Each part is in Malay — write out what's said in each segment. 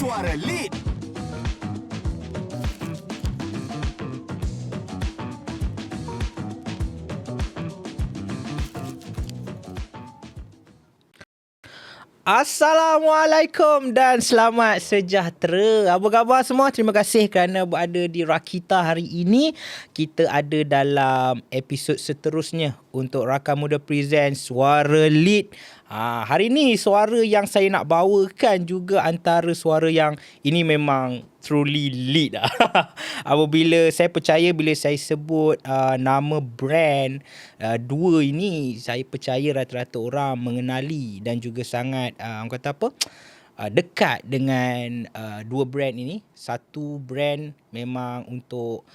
Suara Lead. Assalamualaikum dan selamat sejahtera. Apa khabar semua? Terima kasih kerana berada di Rakita hari ini. Kita ada dalam episod seterusnya untuk Rakam Muda Present Suara Lead. Hari ini suara yang saya nak bawakan juga antara suara yang ini memang truly lead. Apabila saya percaya bila saya sebut nama brand dua ini, saya percaya rata-rata orang mengenali dan juga sangat orang kata apa, dekat dengan dua brand ini. Satu brand memang untuk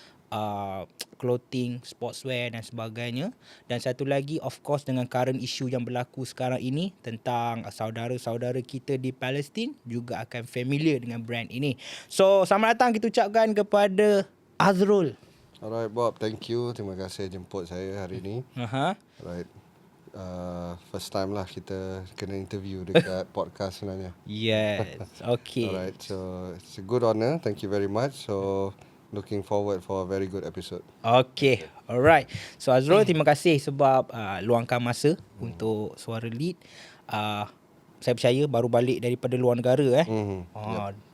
clothing, sportswear dan sebagainya, dan satu lagi of course dengan current issue yang berlaku sekarang ini tentang saudara-saudara kita di Palestin juga akan familiar dengan brand ini. So selamat datang kita ucapkan kepada Azrul. Alright Bob, thank you. Terima kasih jemput saya hari ni. Alright. First time lah kita kena interview dekat podcast sebenarnya. Yes. Okay. Alright, so it's a good honour. Thank you very much. So looking forward for a very good episode. Okay, alright. So Azrul, terima kasih sebab luangkan masa untuk Suara Lead. Saya percaya baru balik daripada luar negara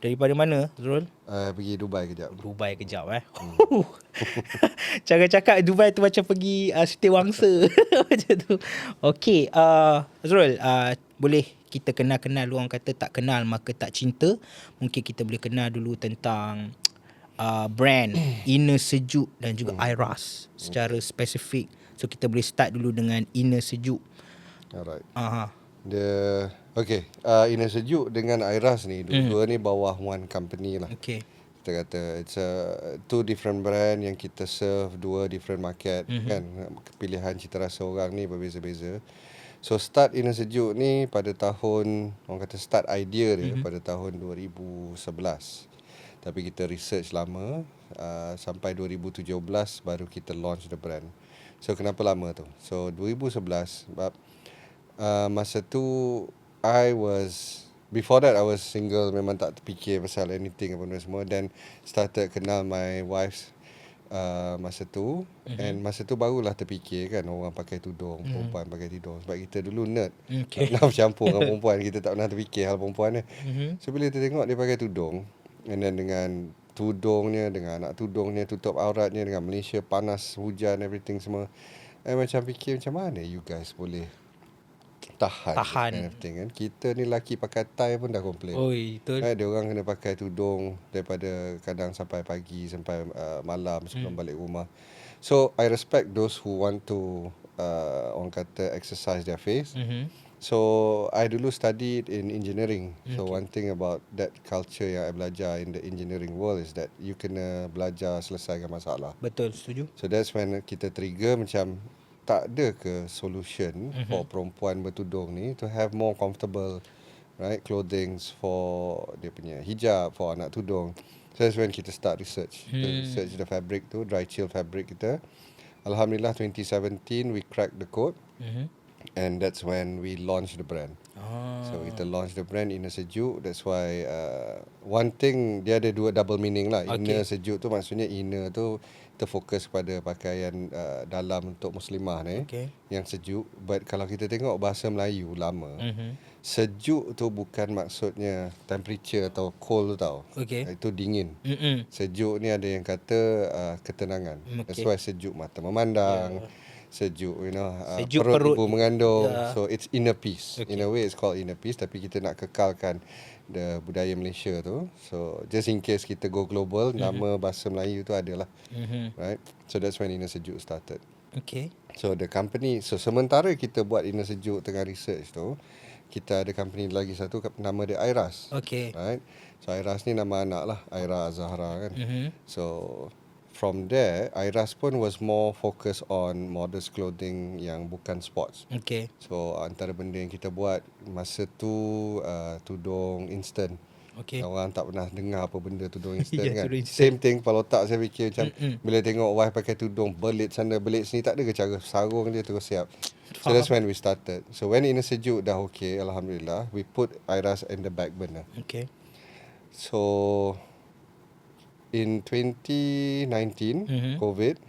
Daripada mana Azrul? Pergi Dubai kejap. Dubai kejap Cakap-cakap Dubai tu macam pergi Setiawangsa macam tu. Okay, Azrul, boleh kita kenal-kenal, orang kata tak kenal maka tak cinta. Mungkin kita boleh kenal dulu tentang brand Inner Sejuk dan juga IRAS secara spesifik. So kita boleh start dulu dengan Inner Sejuk. Alright. Okay. Inner Sejuk dengan IRAS ni dua-dua ni bawah one company lah. Okay. Kita kata it's two different brand yang kita serve dua different market kan. Pilihan cita rasa orang ni berbeza-beza. So start Inner Sejuk ni pada tahun, orang kata start idea dia pada tahun 2011. Tapi kita research lama sampai 2017 baru kita launch the brand. So kenapa lama tu? So 2011 sebab masa tu before that I was single, memang tak terfikir pasal anything apa semua, dan started kenal my wife masa tu. And masa tu barulah terfikir kan, orang pakai tudung, perempuan pakai tudung. Sebab kita dulu nerd, tak pernah bercampur dengan perempuan, kita tak pernah terfikir hal perempuan ni. So bila kita tengok dia pakai tudung, and then dengan tudungnya, dengan anak tudungnya, tutup auratnya, dengan Malaysia panas, hujan, everything semua, macam fikir macam mana you guys boleh tahan and everything kan. Kita ni lelaki pakai tie pun dah komplain. Betul. Dia orang kena pakai tudung daripada kadang sampai pagi, sampai malam sebelum balik rumah. So I respect those who want to orang kata exercise their face. So I dulu studied in engineering. So one thing about that culture yang I belajar in the engineering world is that you kena belajar selesaikan masalah. Betul, setuju. So that's when kita trigger macam tak ada ke solution for perempuan bertudung ni to have more comfortable, right, clothing for dia punya hijab, for anak tudung. So that's when kita start research. Research the fabric tu, dry chill fabric kita. Alhamdulillah 2017 we cracked the code. And that's when we launched the brand. So kita launch the brand Inner Sejuk. That's why one thing, dia ada dua double meaning lah. Inner Sejuk tu maksudnya inner tu terfokus pada pakaian dalam untuk muslimah ni, yang sejuk. But kalau kita tengok bahasa Melayu lama, sejuk tu bukan maksudnya temperature atau cold tau. Itu dingin. Sejuk ni ada yang kata ketenangan. That's why sejuk mata memandang, sejuk sejuk perut ibu mengandung. So it's inner peace. In a way it's called inner peace, tapi kita nak kekalkan the budaya Malaysia tu. So just in case kita go global, nama bahasa Melayu tu adalah right. So that's when Inner Sejuk started. So the company, so sementara kita buat Inner Sejuk tengah research tu, kita ada company lagi satu, nama dia IRAS. Right. So IRAS ni nama anak lah, Aira Zahra kan. So from there, IRAS pun was more focus on modest clothing yang bukan sports. So antara benda yang kita buat masa tu tudung instant. Orang tak pernah dengar apa benda tudung instant kan. Same thing, kepala otak saya fikir macam bila tengok wife pakai tudung, belit sana belit sini, tak ada ke cara sarung dia terus siap. So that's when we started. So when Inner Sejuk dah okay, Alhamdulillah, we put IRAS in the back burner. So in 2019 COVID,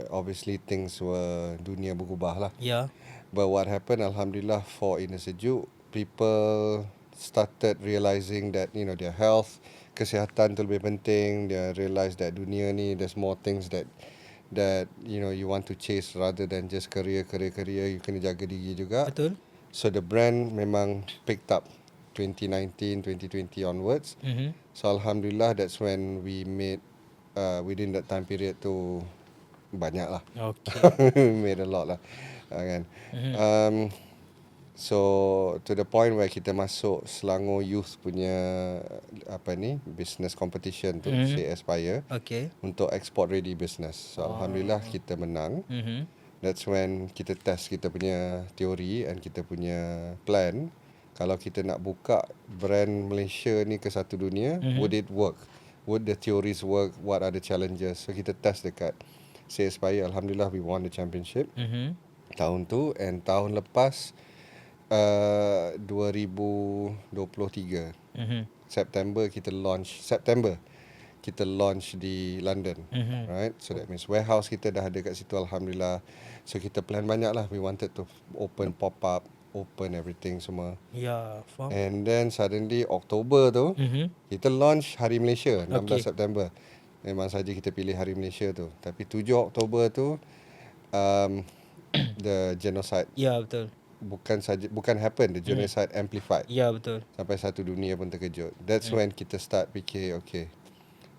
obviously things were, dunia berubah lah. Yeah. But what happened, Alhamdulillah, for Inner Sejuk, people started realizing that, you know, their health, kesihatan tu lebih penting. They realize that dunia ni, there's more things that you know, you want to chase rather than just career. You kena jaga diri juga. Betul. So the brand memang picked up 2019, 2020 onwards. So Alhamdulillah, that's when we made within that time period tu banyak lah. Okay. Made a lot lah, kan. So to the point where kita masuk Selangor Youth punya business competition tu, say Aspire, Okay. untuk export ready business. So Alhamdulillah kita menang. That's when kita test kita punya teori and kita punya plan. Kalau kita nak buka brand Malaysia ni ke satu dunia, would it work? Would the theories work? What are the challenges? So kita test dekat say Aspire. Alhamdulillah we won the championship tahun tu, and tahun lepas 2023 September kita launch di London, right? So that means warehouse kita dah ada kat situ, Alhamdulillah. So kita plan banyak lah. We wanted to open pop-up, open everything semua. Yeah, faham. And then suddenly Oktober tu kita launch Hari Malaysia 16 September. Memang saja kita pilih Hari Malaysia tu. Tapi 7 Oktober tu the genocide Ya, betul. bukan happen, the genocide amplified. Ya, betul. Sampai satu dunia pun terkejut. That's when kita start fikir, okay,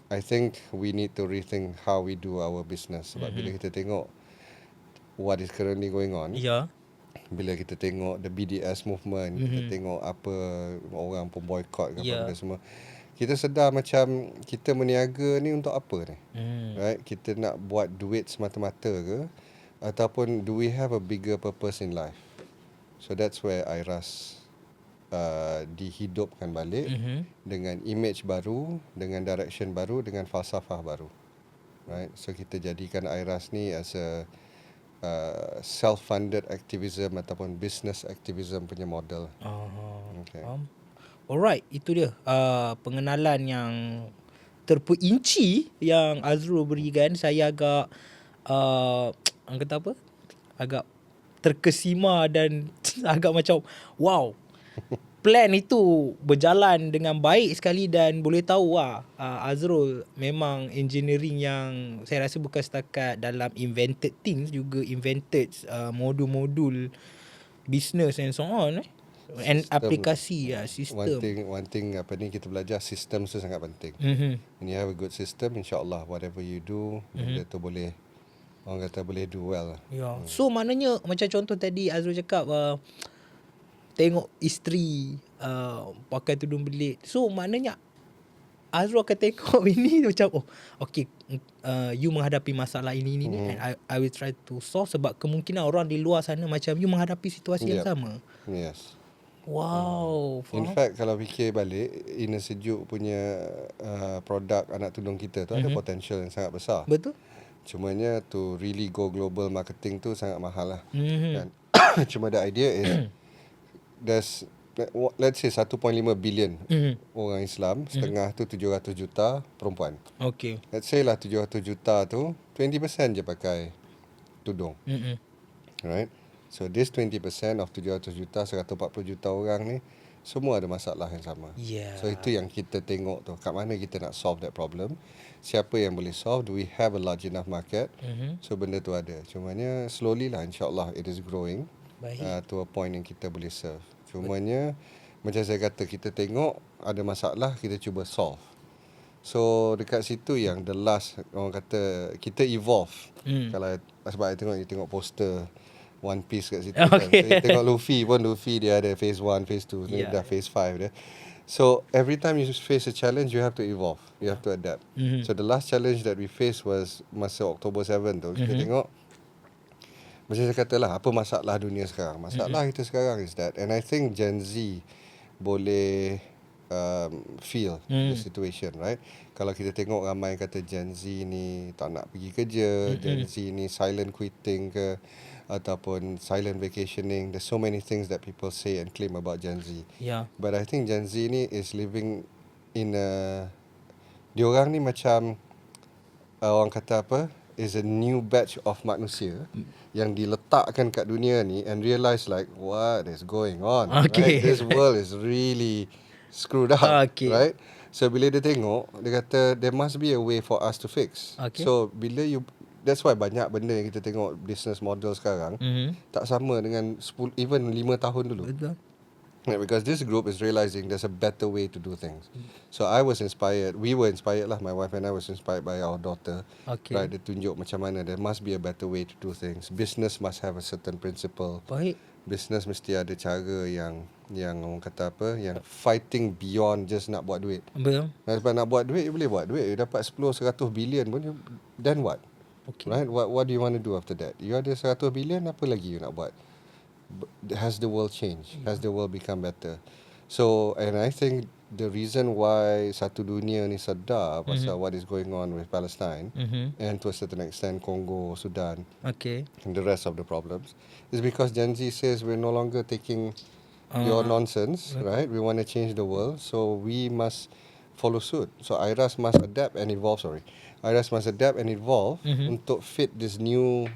I think we need to rethink how we do our business. Sebab bila kita tengok what is currently going on, Ya. bila kita tengok the BDS movement, kita tengok apa orang pun boycott ke apa benda semua, kita sedar macam kita meniaga ni untuk apa ni? Right? Kita nak buat duit semata-mata ke, ataupun do we have a bigger purpose in life? So that's where IRAS dihidupkan balik dengan image baru, dengan direction baru, dengan falsafah baru. Right? So kita jadikan IRAS ni as a self-funded activism ataupun business activism punya model. Okay. Faham. Alright, itu dia pengenalan yang terperinci yang Azrul berikan. Saya agak orang kata apa? Agak terkesima dan agak macam wow. Plan itu berjalan dengan baik sekali, dan boleh tahu Azrul memang engineering yang saya rasa bukan setakat dalam invented things, juga invented modul-modul business and so on and aplikasi sistem. One thing apa ni kita belajar, sistem tu sangat penting. When you have a good system, insya-Allah whatever you do, benda tu boleh, orang kata boleh do well. Ya. So maknanya macam contoh tadi Azrul cakap tengok isteri pakai tudung belit. So maknanya Azrul akan tengok ini macam okay, you menghadapi masalah ini and I will try to solve, sebab kemungkinan orang di luar sana macam you menghadapi situasi yang sama. Yes. Wow. In fact, kalau fikir balik, Inner Sejuk punya produk anak tudung kita tu ada potential yang sangat besar. Betul. Cumanya to really go global marketing tu sangat mahal lah. Kan? Cuma the idea is there's, let's say 1.5 billion orang Islam, setengah tu 700 juta perempuan. Okay. Let's say lah 700 juta tu 20% je pakai tudung. Right? So this 20% of 700 juta, 140 juta orang ni semua ada masalah yang sama. Yeah. So itu yang kita tengok tu, kat mana kita nak solve that problem, siapa yang boleh solve, do we have a large enough market. So benda tu ada. Cumanya slowly lah, insyaAllah it is growing to a point yang kita boleh serve. Cumanya macam saya kata, kita tengok ada masalah, kita cuba solve. So dekat situ yang the last, orang kata kita evolve. Kalau sebab I tengok poster One Piece kat situ kan. So, tengok Luffy dia ada phase 1, phase 2, ni dah phase 5 dia. So every time you face a challenge, you have to evolve, you have to adapt. So the last challenge that we faced was masa October 7 tu. Kita tengok, macam saya katalah, apa masalah dunia sekarang. Masalah kita sekarang is that, and I think Gen Z boleh feel the situation, right? Kalau kita tengok ramai kata Gen Z ni tak nak pergi kerja, Gen Z ni silent quitting ke, ataupun silent vacationing. There's so many things that people say and claim about Gen Z. Yeah. But I think Gen Z ni is living in a... Diorang ni macam orang kata apa, is a new batch of manusia yang diletakkan kat dunia ni and realize like what is going on. Okay. Right? This world is really screwed up. Okay. Right? So bila dia tengok, dia kata there must be a way for us to fix. Okay. So bila that's why banyak benda yang kita tengok business model sekarang tak sama dengan 10, even 5 tahun dulu. Betul. Yeah, because this group is realizing there's a better way to do things. So I was inspired. We were inspired lah. My wife and I was inspired by our daughter. Okay. Right, dia tunjuk macam mana there must be a better way to do things. Business must have a certain principle. Baik. Business mesti ada cara yang orang kata apa, yang fighting beyond just nak buat duit. Betul. Sebab nak buat duit, you boleh buat duit. You dapat 10-100 bilion pun, then what? Okay. Right? What do you want to do after that? You ada 100 bilion, apa lagi you nak buat? Has the world changed? Has the world become better? So, and I think the reason why satu dunia ni sedar pasal what is going on with Palestine and to a certain extent Congo, Sudan Okay. and the rest of the problems is because Gen Z says we're no longer taking your nonsense, right? We want to change the world, so we must follow suit. So IRAS must adapt and evolve, IRAS must adapt and evolve untuk fit this new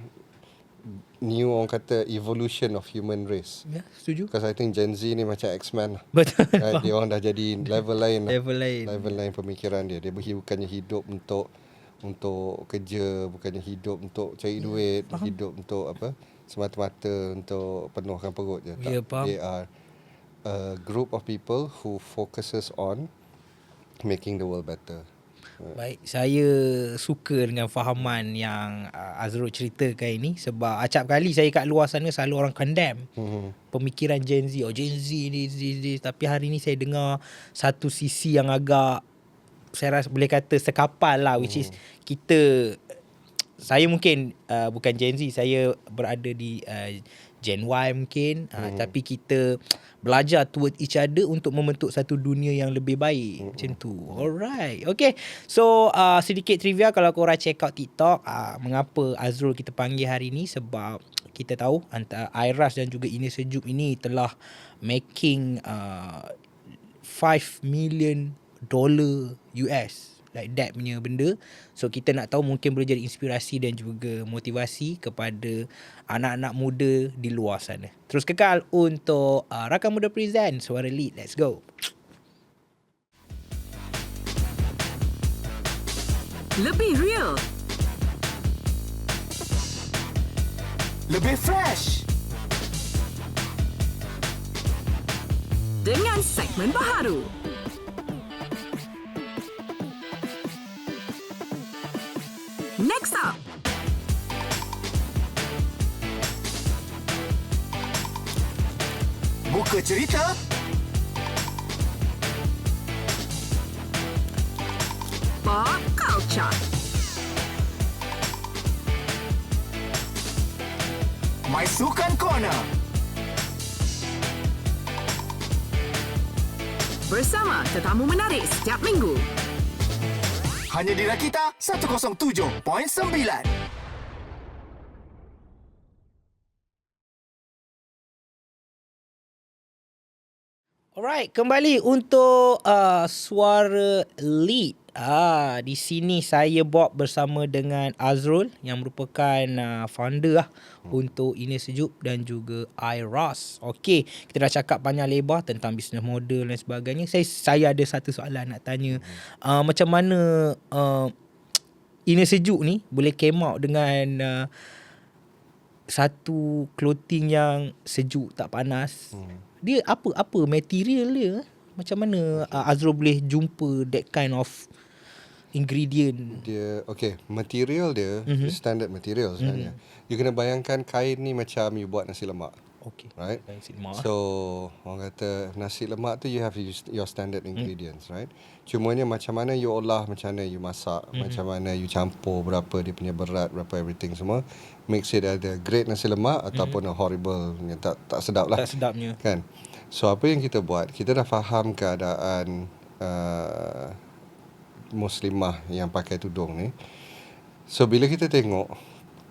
orang kata evolution of human race. Ya, setuju. Because I think Gen Z ni macam X-Men lah. Betul. Right? Dia orang dah jadi level lain lah. Level lain. Pemikiran dia. Dia bukannya hidup untuk kerja, bukannya hidup untuk cari duit, hidup untuk apa? Semata-mata untuk penuhkan perut je. Ya, faham. They are a group of people who focuses on making the world better. Baik, saya suka dengan fahaman yang Azrul ceritakan ini sebab acap kali saya kat luar sana selalu orang condemn pemikiran Gen Z. Oh, Gen Z ni, tapi hari ni saya dengar satu sisi yang agak, saya rasa boleh kata sekapal lah, which is saya mungkin bukan Gen Z, saya berada di Gen Y mungkin, tapi kita belajar toward each other untuk membentuk satu dunia yang lebih baik. Macam tu. Alright. Okay. So, sedikit trivia kalau korang check out TikTok, mengapa Azrul kita panggil hari ni, sebab kita tahu antara IRAS dan juga Ini Sejuk ini telah making $5 million US. Like that punya benda. So kita nak tahu mungkin boleh jadi inspirasi dan juga motivasi kepada anak-anak muda di luar sana. Terus kekal untuk Rakan Muda Present Suara Lead. Let's go. Lebih real, Lebih fresh, dengan segmen baharu. Next up, buka cerita, Pop Culture. My Sukan Corner. Bersama tetamu menarik setiap minggu. Hanya di Rakita 107.9. Alright, kembali untuk Suara Lead. Di sini saya Bob bersama dengan Azrul yang merupakan founder untuk Ini Sejuk dan juga IRAS. Okey, kita dah cakap panjang lebar tentang business model dan sebagainya. Saya ada satu soalan nak tanya. Macam mana Ini Sejuk ni boleh came out dengan satu clothing yang sejuk tak panas? Dia apa material dia? Macam mana Azrul boleh jumpa that kind of ingredient? Dia material dia is standard material sebenarnya. You kena bayangkan kain ni macam you buat nasi lemak. Okay. Right? So orang kata nasi lemak tu you have your standard ingredients, right? Cumanya macam mana you olah, macam mana you masak, macam mana you campur, berapa dia punya berat, berapa everything semua, makes it ada great nasi lemak ataupun a horrible yang tak sedap lah. Tak sedapnya. Kan? So apa yang kita buat, kita dah faham keadaan muslimah yang pakai tudung ni. So bila kita tengok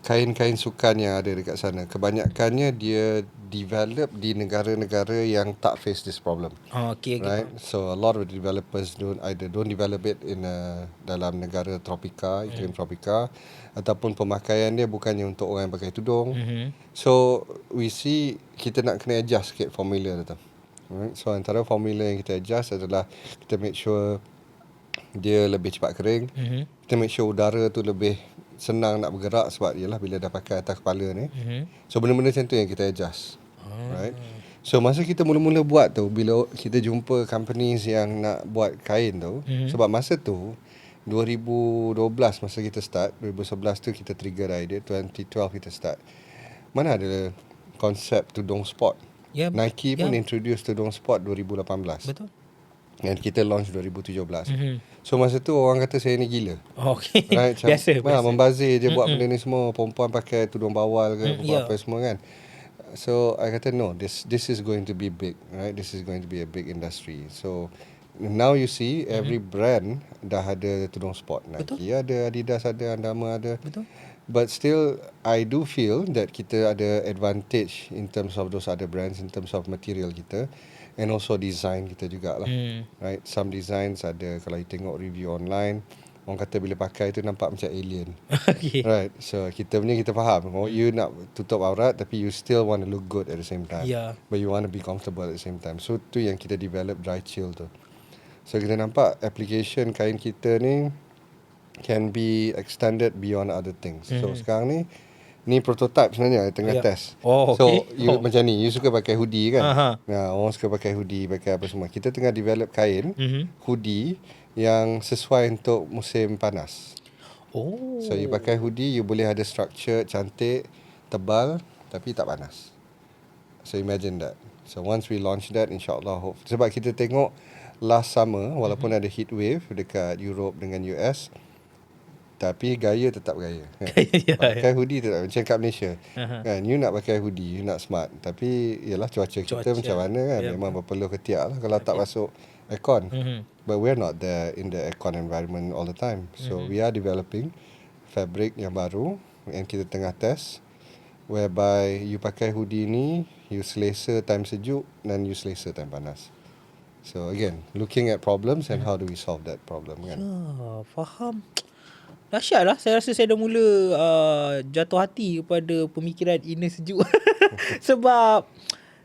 kain-kain sukan yang ada dekat sana, kebanyakannya dia develop di negara-negara yang tak face this problem. Okay. Right, so a lot of the developers don't develop it in dalam negara tropika, iklim tropika, ataupun pemakaian dia bukannya untuk orang yang pakai tudung. So we see kita nak kena adjust sikit formula tu. Right, so antara formula yang kita adjust adalah kita make sure dia lebih cepat kering. Kita make sure udara tu lebih senang nak bergerak, sebab ialah bila dah pakai atas kepala ni. So benda-benda macam tu yang kita adjust. Right. So masa kita mula-mula buat tu, bila kita jumpa companies yang nak buat kain tu, sebab masa tu 2012 masa kita start, 2011 tu kita trigger idea, 2012 kita start. Mana ada konsep tudung sport. Nike pun introduce tudung sport 2018. Betul. Dan kita launch 2017. So masa tu orang kata saya ni gila. Okay. Right, biasa. Membazir je buat benda ni semua. Perempuan pakai tudung bawal ke apa semua kan. So I kata no, this is going to be big, right? This is going to be a big industry. So now you see every brand dah ada tudung sport. Nike ada, Adidas ada, Under Armour ada. Betul. But still I do feel that kita ada advantage in terms of those other brands, in terms of material kita. And also design kita jugalah. Right, some designs ada, kalau you tengok review online, orang kata bila pakai tu nampak macam alien. Okay. Right, so kita faham. You nak tutup aurat tapi you still want to look good at the same time. But you want to be comfortable at the same time. So tu yang kita develop dry chill tu. So kita nampak application kain kita ni can be extended beyond other things. So sekarang ni prototype sebenarnya, tengah test. So you macam ni, you suka pakai hoodie kan? Orang suka pakai hoodie, pakai apa semua. Kita tengah develop kain hoodie yang sesuai untuk musim panas. So you pakai hoodie, you boleh ada structure cantik, tebal, tapi tak panas. So imagine that. So once we launch that, insyaAllah, sebab kita tengok last summer, walaupun ada heat wave dekat Europe dengan US, tapi gaya tetap gaya kan? Pakai hoodie tetap macam kat Malaysia kan, you nak pakai hoodie, you nak smart, tapi yalah cuaca kita macam mana kan, memang berpeluh ketiak lah kalau tak masuk aircon. But we're not there in the aircon environment all the time. So we are developing fabric yang baru yang kita tengah test, whereby you pakai hoodie ni, you selesa time sejuk dan you selesa time panas. So again, looking at problems and how do we solve that problem kan. Faham. Dahsyat lah. Saya rasa saya dah mula jatuh hati kepada pemikiran inner sejuk. Sebab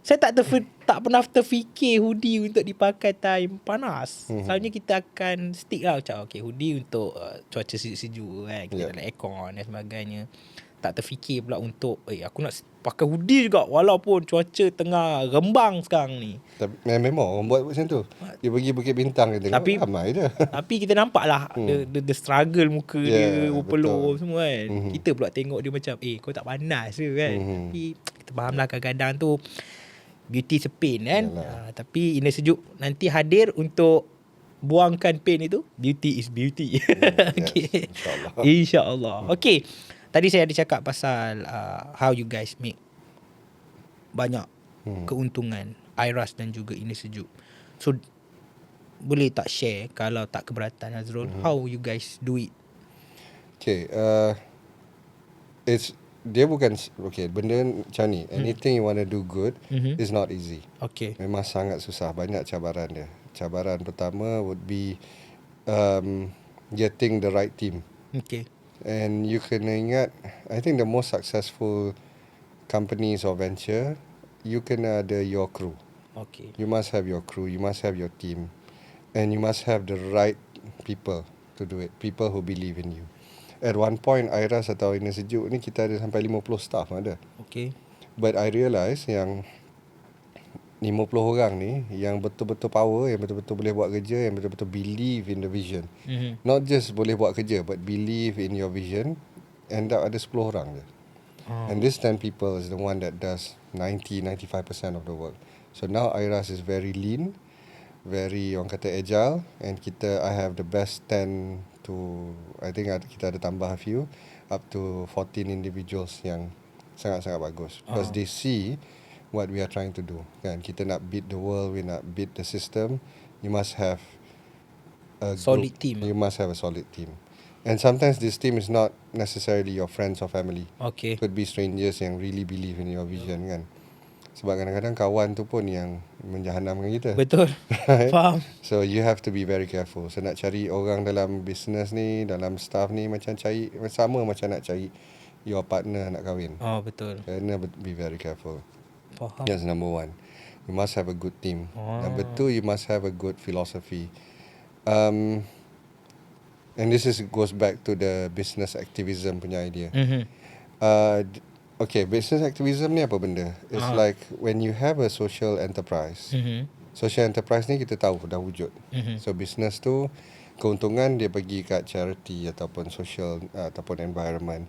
saya tak pernah terfikir hoodie untuk dipakai time panas. Selalunya kita akan stick lah macam hoodie untuk cuaca sejuk-sejuk kan. Kita dalam aircon dan sebagainya. Tak terfikir pula untuk aku nak pakai hoodie juga walaupun cuaca tengah rembang sekarang ni. Tapi memang orang buat macam tu. Dia pergi Bukit Bintang dia tengok ramai je. Tapi kita nampak lah the struggle muka dia berpeluh semua kan. Kita pula tengok dia macam kau tak panas ke kan. Tapi kita faham lah kadang-kadang tu beauty pain kan. Tapi inner sejuk nanti hadir untuk buangkan pain itu. Beauty is beauty. Okay. InsyaAllah. Okay. Tadi saya ada cakap pasal how you guys make banyak keuntungan Airas dan juga Inner Sejuk. So boleh tak share kalau tak keberatan Azrul, how you guys do it? Okay, dia bukan benda macam ni. Anything you want to do good is not easy. Okay. Memang sangat susah, banyak cabaran dia. Cabaran pertama would be getting the right team. Okay. And you kena ingat, I think the most successful companies or venture, you kena ada your crew. Okay. You must have your crew, you must have your team, and you must have the right people to do it. People who believe in you. At one point, Airas atau Inner Sejuk ni kita ada sampai 50 staff ada. Okay. But I realise yang 50 orang ni yang betul-betul power, yang betul-betul boleh buat kerja, yang betul-betul believe in the vision. Not just boleh buat kerja, but believe in your vision. End up ada 10 orang je. And this 10 people is the one that does 90-95% of the work. So now Airas is very lean, very orang kata agile, and I have the best 10 to, I think kita ada tambah a few, up to 14 individuals yang sangat-sangat bagus. Because they see what we are trying to do kan. Kita nak beat the world, we nak beat the system, you must have a solid group. team. You must have a solid team. And sometimes this team is not necessarily your friends or family. Okay. Could be strangers yang really believe in your vision kan. Sebab kadang-kadang kawan tu pun yang menjahanamkan kita. Betul. Right? Faham. So you have to be very careful. So nak cari orang dalam business ni, dalam staff ni macam cari sama macam nak cari your partner nak kahwin. Oh, betul. Kena be very careful. Faham. That's number one. You must have a good team. Oh. Number two, you must have a good philosophy. And this goes back to the business activism punya idea. Okay, business activism ni apa benda? It's like when you have a social enterprise. Social enterprise ni kita tahu dah wujud. So business tu keuntungan dia pergi kat charity ataupun social ataupun environment.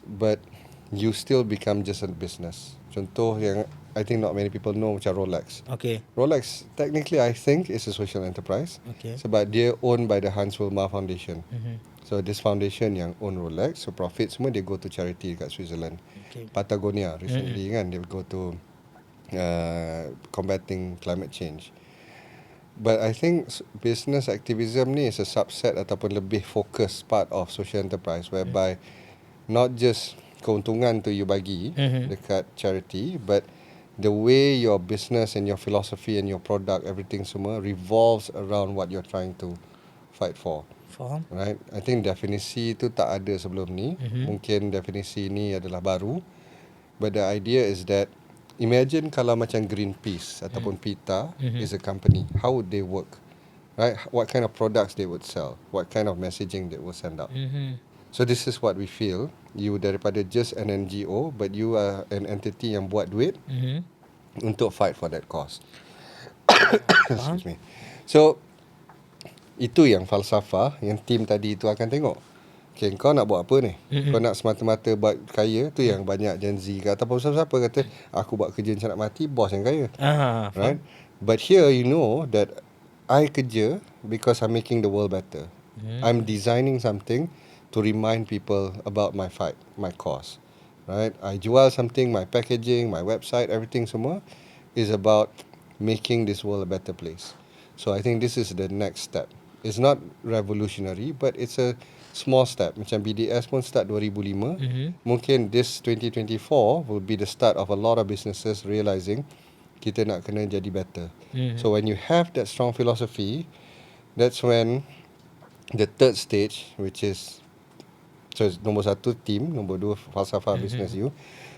But you still become just a business. Contoh yang I think not many people know macam Rolex. Okay. Rolex technically I think is a social enterprise. Okay. Sebab dia owned by the Hans Wilma Foundation. So this foundation yang own Rolex, so profit semua dia go to charity kat Switzerland. Okay. Patagonia recently kan dia go to combating climate change. But I think business activism ni is a subset ataupun lebih focus part of social enterprise whereby not just keuntungan tu you bagi dekat charity, but the way your business and your philosophy and your product everything semua revolves around what you're trying to fight for. Faham. Right? I think definisi tu tak ada sebelum ni. Mungkin definisi ni adalah baru. But the idea is that imagine kalau macam Greenpeace ataupun PETA is a company, how would they work? Right? What kind of products they would sell? What kind of messaging they would send out? So this is what we feel. You daripada just an NGO, but you are an entity yang buat duit untuk fight for that cause. Excuse me. So itu yang falsafah yang tim tadi itu akan tengok. Okay, kau nak buat apa ni? Kau nak semata-mata buat kaya, tu yang banyak Gen Z ke ataupun siapa kata aku buat kerja macam nak mati, bos yang kaya. Right? But here you know that I kerja because I'm making the world better. I'm designing something to remind people about my fight, my cause. Right? I jual something, my packaging, my website, everything semua is about making this world a better place. So I think this is the next step. It's not revolutionary, but it's a small step. Macam BDS pun start 2005. Mungkin this 2024 will be the start of a lot of businesses realizing kita nak kena jadi better. So when you have that strong philosophy, that's when the third stage, which is so nombor satu team, nombor dua falsafah business you.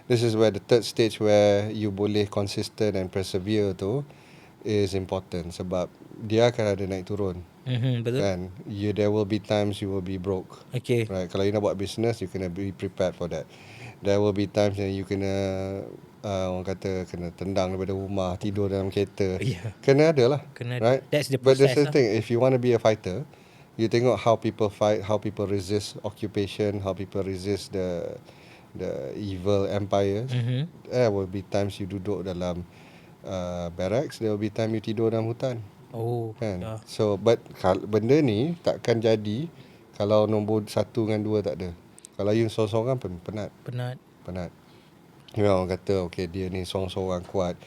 This is where the third stage where you boleh consistent and persevere tu is important sebab dia akan ada naik turun. Betul. Kan? There will be times you will be broke. Okay. Right? Kalau you nak buat business, you kena be prepared for that. There will be times yang you kena orang kata kena tendang daripada rumah, tidur dalam kereta. Yeah. Kena ada lah. Kena, right? that's the But that's process the thing. If you want to be a fighter, you tengok how people fight, how people resist occupation, how people resist the evil empires. There will be times you duduk dalam barracks, there will be time you tidur dalam hutan. Oh, Kan? yeah. So but benda ni takkan jadi kalau nombor 1 dengan 2 tak ada. Kalau you seorang-seorang pun penat. You know, orang kata okay dia ni seorang-seorang kuat.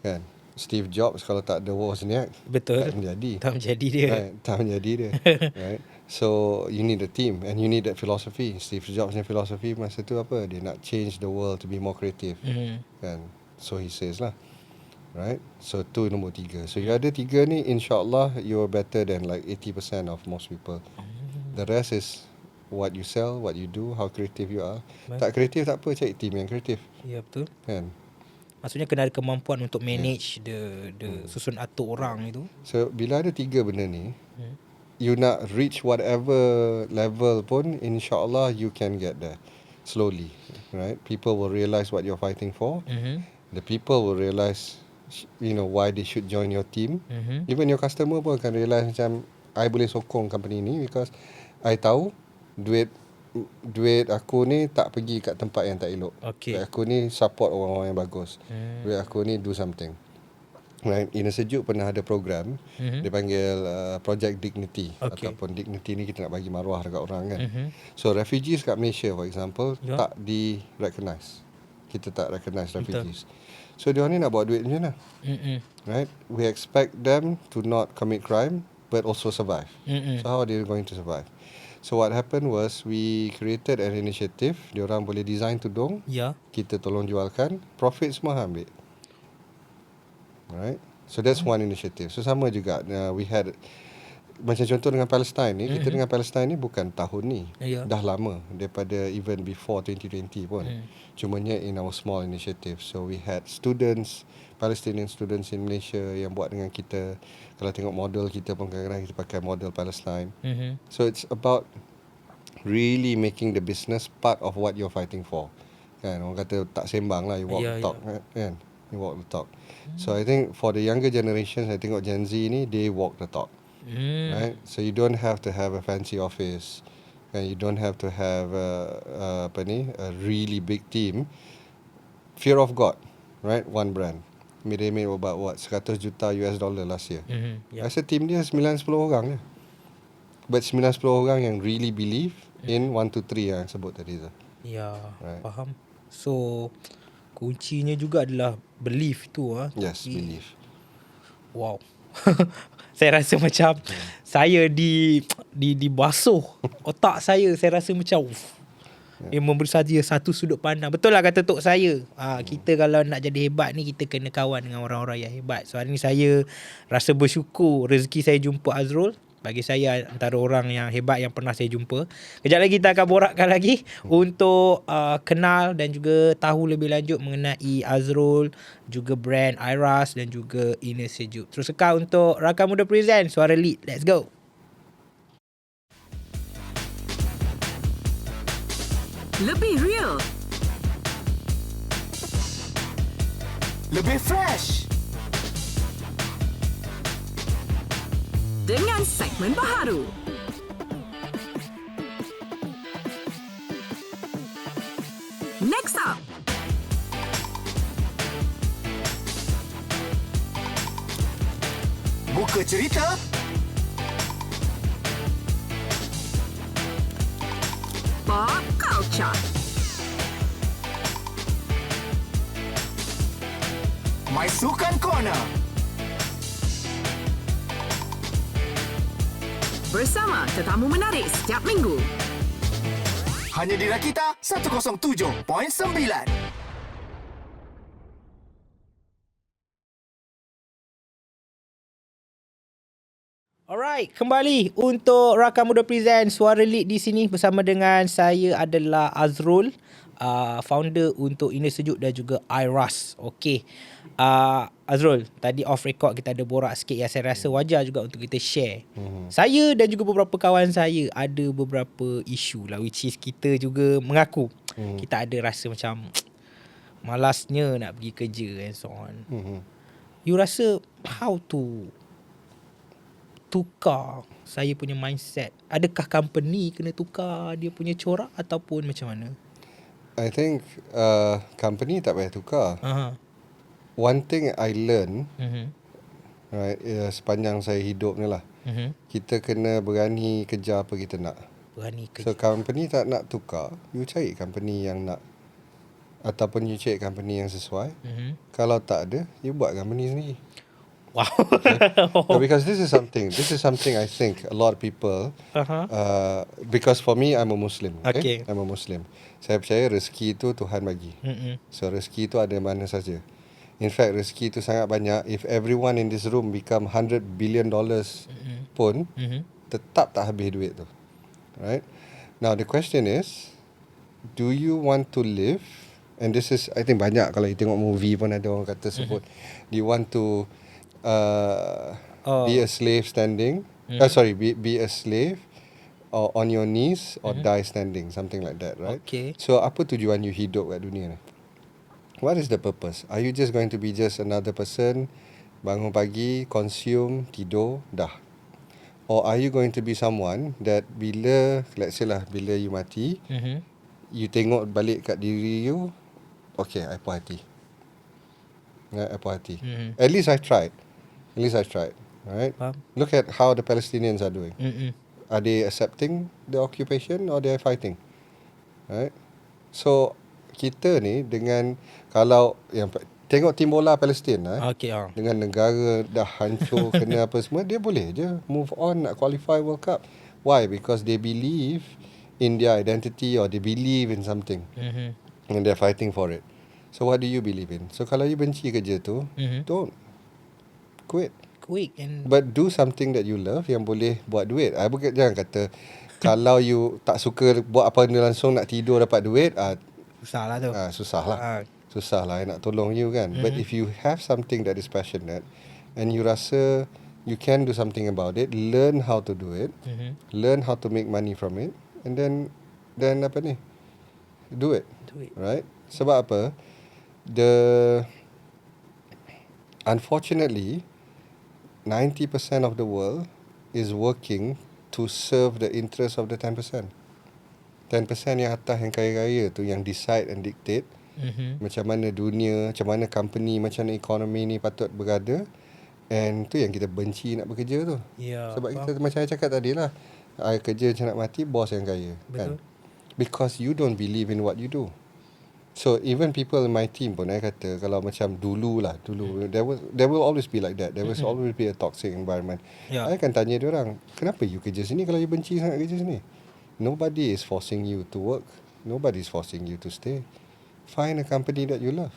Kan? Steve Jobs kalau tak ada Wozniak Betul. tak menjadi. Tak menjadi dia. Right? Tak menjadi dia. Right? So you need a team and you need that philosophy. Steve Jobs punya philosophy masa tu apa? Dia nak change the world to be more creative. Kan? So he says lah. Right? So tu nombor 3. So you ada 3 ni, insyaAllah you're better than like 80% of most people. The rest is what you sell, what you do, how creative you are. Tak kreatif tak apa, cari team yang kreatif. Ya, betul. Kan? Maksudnya kena ada kemampuan untuk manage the susun atur orang itu. So bila ada 3 benda ni, you nak reach whatever level pun, insyaAllah you can get there. Slowly. Right? People will realize what you're fighting for. The people will realize why they should join your team. Even your customer pun akan realize macam I boleh sokong company ni because I tahu duit aku ni tak pergi kat tempat yang tak elok. Okay. Duit aku ni support orang-orang yang bagus. Duit aku ni do something. Right? Ina Sejuk pernah ada program dia panggil Project Dignity. Ataupun Dignity ni kita nak bagi maruah dekat orang kan. So refugees kat Malaysia for example tak di-recognize. Kita tak recognize refugees. So dia ni nak buat duit macam mana? Right? We expect them to not commit crime but also survive. So how are they going to survive? So what happened was we created an initiative. Diorang boleh design tudung, Ya. kita tolong jualkan, profit semua ambil. Right? So that's one initiative. So sama juga, we had macam contoh dengan Palestine ni, kita dengan Palestine ni bukan tahun ni. Ya. Dah lama daripada even before 2020 pun. Cumanya in our small initiative. So we had students, Palestinian students in Malaysia yang buat dengan kita. Kalau tengok model kita pun kadang-kadang kita pakai model Palestine. So it's about really making the business part of what you're fighting for. Kan, orang kata tak sembang lah, you walk the talk. Kan? You walk the talk. So I think for the younger generations, I tengok Gen Z ni, they walk the talk. Right? So you don't have to have a fancy office, and you don't have to have a really big team. Fear of God, right? One brand. They made about what, 100 juta US dollar last year. Rasa team dia 9-10 orang je. But 9-10 orang yang really believe in 1, 2, 3 yang sebut tadi tu. Ya, Right. faham. So kuncinya juga adalah belief tu. Yes, believe. Wow. Saya rasa macam saya dibasuh otak saya rasa macam yang memberi saja satu sudut pandang. Betul lah kata tok saya. Kita kalau nak jadi hebat ni, kita kena kawan dengan orang-orang yang hebat. So hari ni saya rasa bersyukur rezeki saya jumpa Azrul. Bagi saya antara orang yang hebat yang pernah saya jumpa. Kejap lagi kita akan borakkan lagi untuk kenal dan juga tahu lebih lanjut mengenai Azrul, juga brand Iras dan juga Inner Sejuk. Terus sekal untuk Rakan Muda Present Suara Lead. Let's go. Lebih real, Lebih fresh. dengan segmen baharu. Next up, Buka cerita. Pop Culture. My Sukan Corner. Bersama tetamu menarik setiap minggu. Hanya di Rakita 107.9. Alright, kembali untuk Rakan Muda Present Suara Lead di sini bersama dengan saya adalah Azrul, founder untuk Inner Sejuk dan juga Iras. Okey. Azrul, tadi off record kita ada borak sikit yang saya rasa wajar juga untuk kita share. Saya dan juga beberapa kawan saya ada beberapa isu lah, which is kita juga mengaku kita ada rasa macam malasnya nak pergi kerja and so on. You rasa how to tukar saya punya mindset? Adakah company kena tukar dia punya corak ataupun macam mana? I think company tak payah tukar. One thing I learn, right, sepanjang saya hidup ni lah, kita kena berani kejar apa kita nak. Berani So company tak nak tukar, you cari company yang nak, ataupun you cari company yang sesuai. Kalau tak ada, you buat company sendiri. Wow. No, because this is something I think a lot of people, because for me I'm a Muslim. Okay. I'm a Muslim. Saya percaya rezeki itu Tuhan bagi. So rezeki itu ada mana saja. In fact, rezeki itu sangat banyak. If everyone in this room become $100 billion pun, tetap tak habis duit tu. Right? Now the question is, do you want to live? And this is, I think banyak kalau you tengok movie pun ada orang kata sebut, do you want to be a slave standing? Be a slave or on your knees or die standing, something like that, right? Okay. So apa tujuan you hidup kat dunia ni? What is the purpose? Are you just going to be just another person, bangun pagi, consume, tidur, dah? Or are you going to be someone that bila, let's say lah, bila you mati, you tengok balik kat diri you, okay, I puas hati. I puas hati. At least I tried. Right? Look at how the Palestinians are doing. Are they accepting the occupation or they are fighting? Right? So kita ni dengan, kalau yang tengok tim bola Palestin dengan negara dah hancur kena apa semua, dia boleh je move on nak qualify World Cup. Why? Because they believe in their identity or they believe in something and they're fighting for it. So what do you believe in? So kalau you benci kerja tu, don't. Quit. Quick and But do something that you love yang boleh buat duit. Bukan, jangan kata kalau you tak suka buat apa benda langsung nak tidur dapat duit, susah lah tu. susah lah. Susah lah nak tolong you kan. But if you have something that is passionate and you rasa you can do something about it, learn how to do it, learn how to make money from it, and then apa ni? Do it. Right? Sebab apa? Unfortunately, 90% of the world is working to serve the interest of the 10%. 10% yang atas, yang kaya-kaya tu, yang decide and dictate macam mana dunia, macam mana company, macam mana ekonomi ni patut berada. And tu yang kita benci nak bekerja tu. Sebab kita macam saya cakap tadi lah, I kerja macam nak mati, bos yang kaya. Kan? Because you don't believe in what you do. So even people in my team pun kata, kalau macam dulu there will always be like that. There will always be a toxic environment. I akan tanya dia orang, kenapa you kerja sini kalau you benci sangat kerja sini? Nobody is forcing you to work. Nobody is forcing you to stay. Find a company that you love.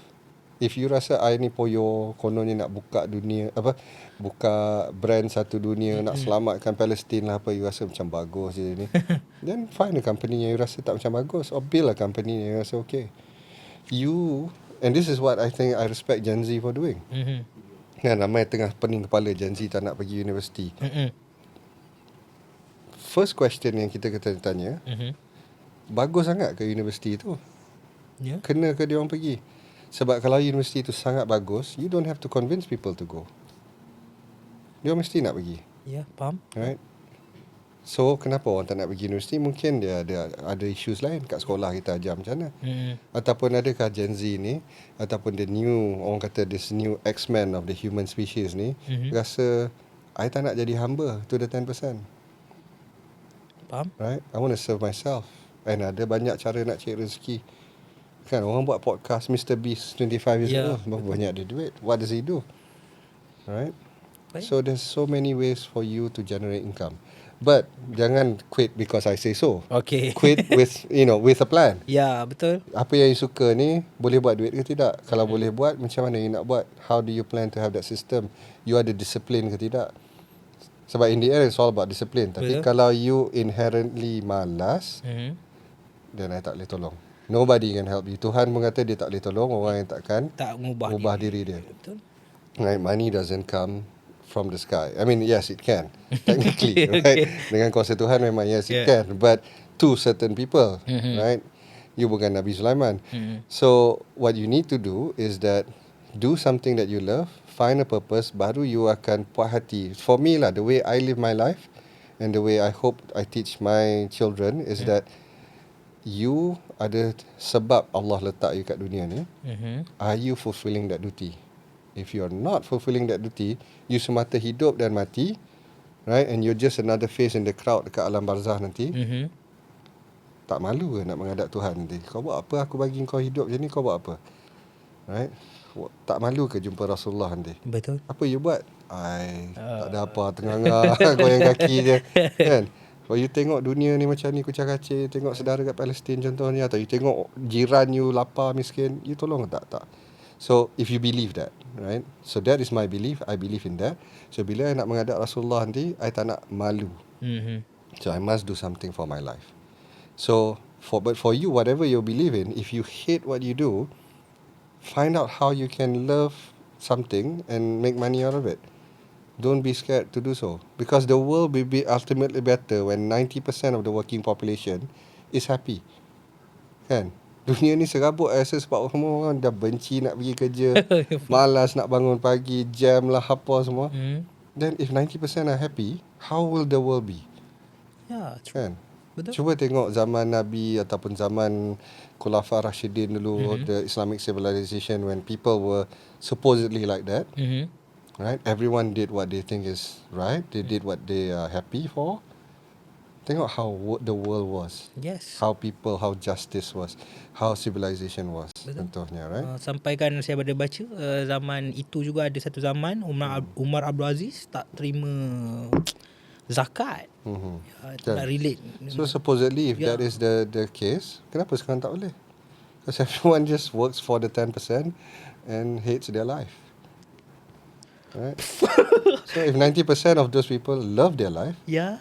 If you rasa I ni poyo, kononnya nak buka dunia, buka brand satu dunia, nak selamatkan Palestin lah apa, you rasa macam bagus je ni, then find a company yang you rasa tak macam bagus, or build a company yang you rasa okay. And this is what I think I respect Gen Z for doing. Kan, ramai tengah pening kepala Gen Z tak nak pergi universiti. First question yang kita kena tanya, bagus sangat ke universiti tu? Kena ke dia orang pergi? Sebab kalau universiti tu sangat bagus, you don't have to convince people to go. Dia mesti nak pergi. Faham. Right? So kenapa orang tak nak pergi universiti? Mungkin dia ada issues lain kat sekolah kita ajar macam mana. Ataupun adakah Gen Z ni, ataupun the new, orang kata this new X-Men of the human species ni, rasa I tak nak jadi hamba to the 10%. Faham. Right? I want to serve myself. And ada banyak cara nak cari rezeki. Kan orang buat podcast Mr. Beast 25 years old, banyak dia duit. What does he do? Right? So there's so many ways for you to generate income. But jangan quit because I say so. Okay. Quit with with a plan. Betul. Apa yang you suka ni boleh buat duit ke tidak? Kalau boleh buat, macam mana you nak buat? How do you plan to have that system? You ada discipline ke tidak? Sebab in the end it's all about discipline. Tapi kalau you inherently malas, then I tak boleh tolong. Nobody can help you. Tuhan pun kata dia tak boleh tolong orang yang tak ubah diri dia. Betul. Right? Money doesn't come from the sky. I mean, yes, it can. Technically, right? Dengan kuasa Tuhan memang yes, it can. But to certain people, right? You bukan Nabi Sulaiman. So, what you need to do is that do something that you love, find a purpose, baru you akan puas hati. For me lah, the way I live my life and the way I hope I teach my children is that you ada sebab Allah letak you kat dunia ni. Are you fulfilling that duty? If you're not fulfilling that duty, you semata hidup dan mati, right? And you're just another face in the crowd dekat alam barzah nanti. Tak malu ke nak menghadap Tuhan nanti? Kau buat apa aku bagi kau hidup macam ni, kau buat apa? Right? Tak malu ke jumpa Rasulullah nanti? Betul. Apa you buat? Tak ada apa, tengah-tengah goyang kaki je. Kan? Kalau you tengok dunia ni macam ni kucak-kacir, tengok saudara kat Palestin contohnya, atau you tengok jiran you lapar miskin, you tolong tak? Tak. So if you believe that, right? So that is my belief. I believe in that. So bila I nak menghadap Rasulullah nanti, I tak nak malu. So I must do something for my life. So but for you, whatever you believe in, if you hate what you do, find out how you can love something and make money out of it. Don't be scared to do so. Because the world will be ultimately better when 90% of the working population is happy. Kan? Dunia ni serabut rasa sebab semua orang dah benci nak pergi kerja. Malas nak bangun pagi, jam lah apa semua. Then if 90% are happy, how will the world be? Kan? Betul. Cuba tengok zaman Nabi ataupun zaman Khulafa Rashidin dulu, the Islamic civilization, when people were supposedly like that. Right? Everyone did what they think is right. They did what they are happy for. Tengok how the world was. Yes. How people, how justice was. How civilization was. Betul. Contohnya, right? Sampaikan saya ada baca, zaman itu juga ada satu zaman Umar Abdul Aziz tak terima zakat. Kan? Nak relate. So supposedly if that is the case, kenapa sekarang tak boleh? Because everyone just works for the 10% and hates their life. Right? So if 90% of those people love their life, Ya.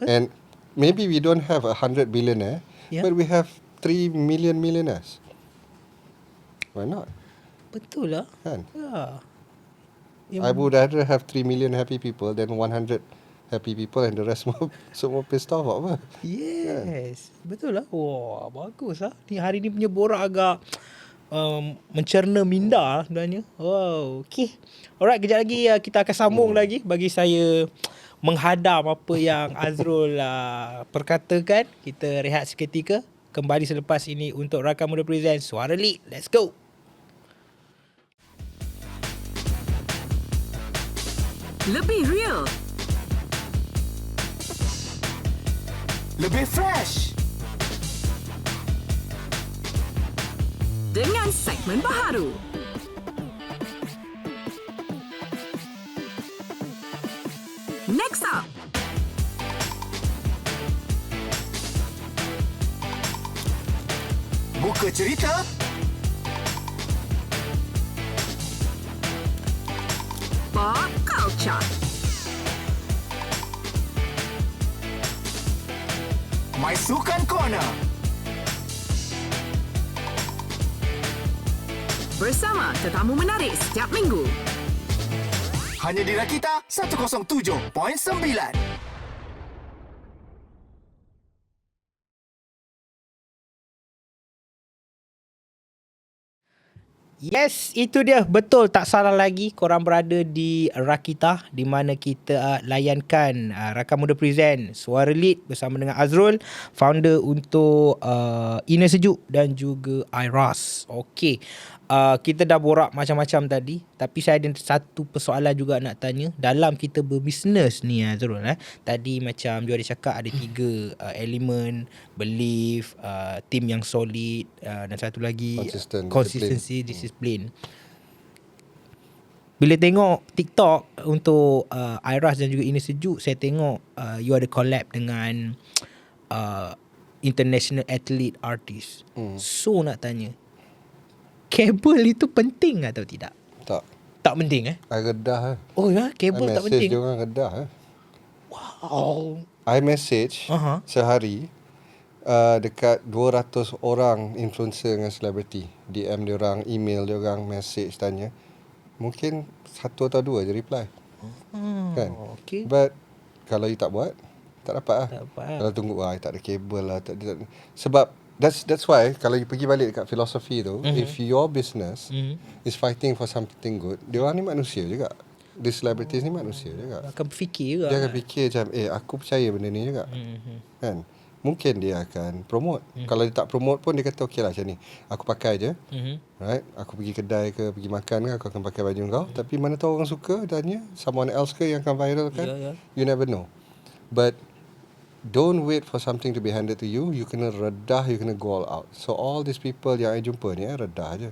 and maybe we don't have 100 billionaire, Yeah. but we have 3 million millionaires. Why not? Betul lah. Kan? Ya. I would rather have 3 million happy people than 100 happy people and the rest semua pissed off apa. Yes. Betul lah. Wah, bagus lah. Ni hari ni punya borak agak mencerna minda lah sebenarnya. Wow. Okay. Alright, kejap lagi kita akan sambung lagi bagi saya menghadam apa yang Azrul perkatakan. Kita rehat seketika. Kembali selepas ini untuk Rakan Muda Present Suara Lead. Let's go. Lebih real, Lebih fresh. dengan segmen baharu. Next up, Buka cerita. Pop Culture. My Sukan Corner. Bersama tetamu menarik setiap minggu. Hanya di Rakita 107.9. Yes, itu dia. Betul, tak salah lagi. Korang berada di Rakita, di mana kita layankan Rakan Muda Present Suara Lead bersama dengan Azrul, founder untuk Inner Sejuk dan juga IRAS. Okey. Kita dah borak macam-macam tadi, tapi saya ada satu persoalan juga nak tanya. Dalam kita berbisnes ni Azrul, tadi macam you ada cakap ada 3 elemen, belief, team yang solid, dan satu lagi consistency, disiplin. Bila tengok TikTok untuk IRAS dan juga Inner Sejuk, saya tengok you ada collab dengan international athlete artist. So nak tanya, kabel itu penting atau tidak? Tak. Tak penting I redah Oh ya, kabel tak penting. I message dia orang redah Wow. I message sehari dekat 200 orang influencer dengan selebriti. DM dia orang, email dia orang, message tanya. Mungkin 1 atau 2 je reply. Kan? Okay. But kalau you tak buat, tak dapat lah. Tak dapat lah. Kalau tunggu tak ada kabel lah, tak ada. Sebab that's why kalau you pergi balik dekat filosofi tu, if your business is fighting for something good, dia orang ni manusia juga. The celebrities ni manusia juga. Akan fikir juga. Dia akan fikir macam aku percaya benda ni juga. Kan? Mungkin dia akan promote. Kalau dia tak promote pun dia kata okey lah macam ni. Aku pakai je. Right? Aku pergi kedai ke, pergi makan ke, aku akan pakai baju kau. Tapi mana tahu orang suka tanya, someone else ke yang akan viral kan? You never know. But don't wait for something to be handed to you. You kena redah, you kena go all out. So all these people yang I jumpa ni, redah je.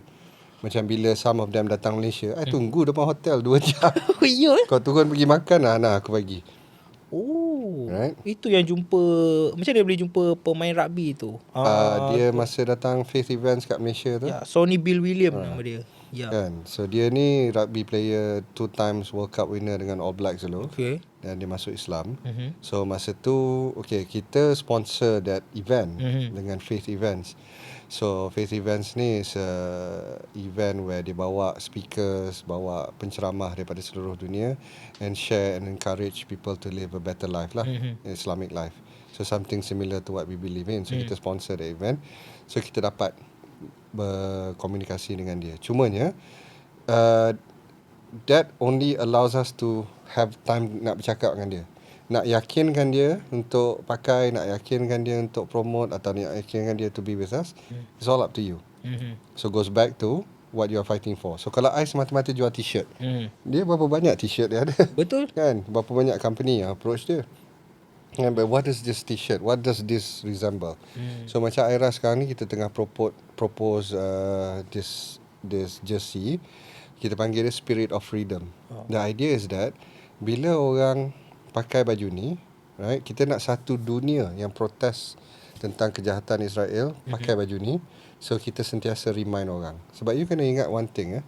Macam bila some of them datang Malaysia, I tunggu depan hotel 2 jam. Oh iya. Kau turun pergi makan nah aku bagi. Oh. Right? Itu yang jumpa, macam dia boleh jumpa pemain rugby tu? Dia masa datang Faith Events kat Malaysia tu. Ya, Sonny Bill William nama dia. Ya. Kan? So dia ni rugby player, 2 times World Cup winner dengan All Blacks dulu. Okay. Dan dia masuk Islam. So masa tu kita sponsor that event dengan Faith Events. So Faith Events ni is a event where dia bawa speakers, bawa penceramah daripada seluruh dunia and share and encourage people to live a better life lah, Islamic life. So something similar to what we believe in. So kita sponsor the event. So kita dapat berkomunikasi dengan dia. Cumanya that only allows us to have time nak bercakap dengan dia. Nak yakinkan dia untuk pakai, nak yakinkan dia untuk promote atau nak yakinkan dia to be with us, it's all up to you. So goes back to what you are fighting for. So kalau I semata-mata jual t-shirt, dia berapa banyak t-shirt dia ada? Betul. Kan? Berapa banyak company yang approach dia. But what is this t-shirt? What does this resemble? So macam Aira sekarang ni kita tengah propose this jersey. Kita panggil dia Spirit of Freedom. The idea is that bila orang pakai baju ni, Right? Kita nak satu dunia yang protes tentang kejahatan Israel pakai baju ni. So kita sentiasa remind orang. Sebab you kena ingat one thing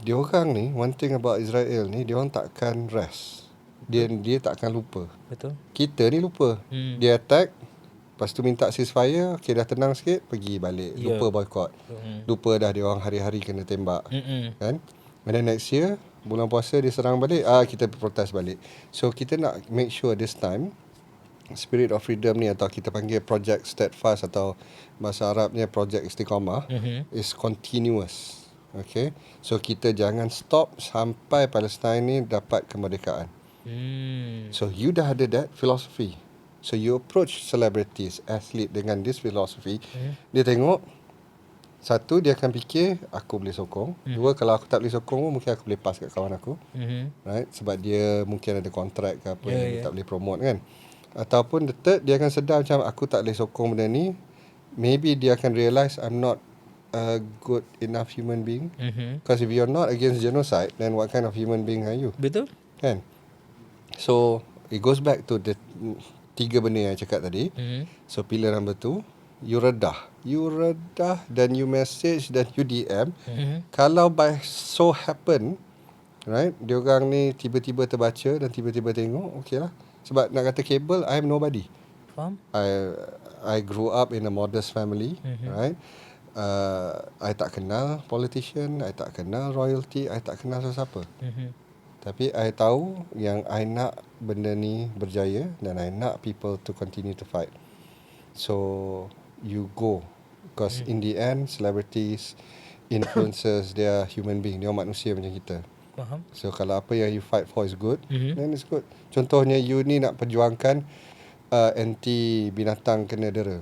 dia orang ni, one thing about Israel ni, dia orang takkan rest. Dia takkan lupa. Betul. Kita ni lupa. Dia attack, lepas tu minta ceasefire, okay dah tenang sikit, pergi balik. Lupa boycott. Lupa dah dia orang hari-hari kena tembak. Kan? And then next year, bulan puasa dia serang balik, kita protes balik. So kita nak make sure this time Spirit of Freedom ni, atau kita panggil Project Steadfast, atau bahasa Arabnya Project Istiqamah, is continuous. Okay, so kita jangan stop sampai Palestin ni dapat kemerdekaan. So you dah ada that philosophy. So you approach celebrities, athlete dengan this philosophy. Dia tengok, satu, dia akan fikir aku boleh sokong. Dua, kalau aku tak boleh sokong, mungkin aku boleh pass kat kawan aku. Right? Sebab dia mungkin ada kontrak ke apa yang dia tak boleh promote kan. Ataupun the third, dia akan sedar macam aku tak boleh sokong benda ni. Maybe dia akan realise I'm not a good enough human being. Because if you're not against genocide, then what kind of human being are you? Betul. Kan? So it goes back to the 3 benda yang I cakap tadi. So pillar number 2, you redah dan you message dan you DM. Kalau by so happen, right, diorang ni tiba-tiba terbaca dan tiba-tiba tengok, okay lah. Sebab nak kata kabel, I am nobody. Faham? I grew up in a modest family, right? I tak kenal politician, I tak kenal royalty, I tak kenal sesiapa. Tapi I tahu yang I nak benda ni berjaya dan I nak people to continue to fight. So you go, because in the end celebrities, influencers, they are human being, dia manusia macam kita. Faham? So kalau apa yang you fight for is good, then it's good. Contohnya you ni nak perjuangkan anti binatang kena dera.